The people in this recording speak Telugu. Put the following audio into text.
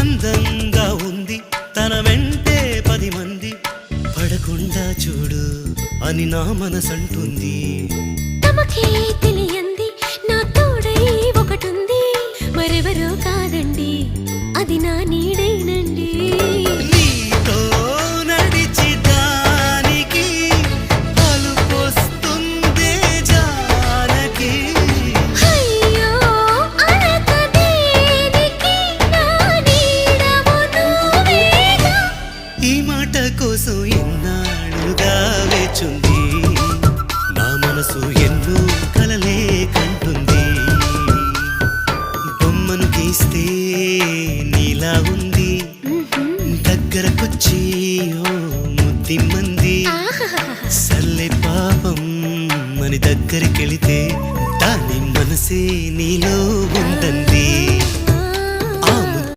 అందంగా ఉంది తన వెంటే 10 మంది పడకుండా చూడు అని నా మనసంటుంది. తమకే తెలియంది నా తోడై ఒకటుంది, మరెవరో కాదండి అది నా నీడైనండి. నీతో నడిచి దానికి అలుపొస్తుందే జానకి. అయ్యో అనక దేనికి నా నీడవు నువ్వేగా. ఈ మాట కోసం ఎన్నాళ్ళుగా వేచుంది నా మనసు ఎన్నో కలలే కంటుంది. బొమ్మను గీస్తే నీలా ఉంది దగ్గరకొచ్చి ఓ ముద్దిమ్మంది. సల్లే పాపం అని దగ్గరికెళితే దాని మనసే నీలో ఉందంది.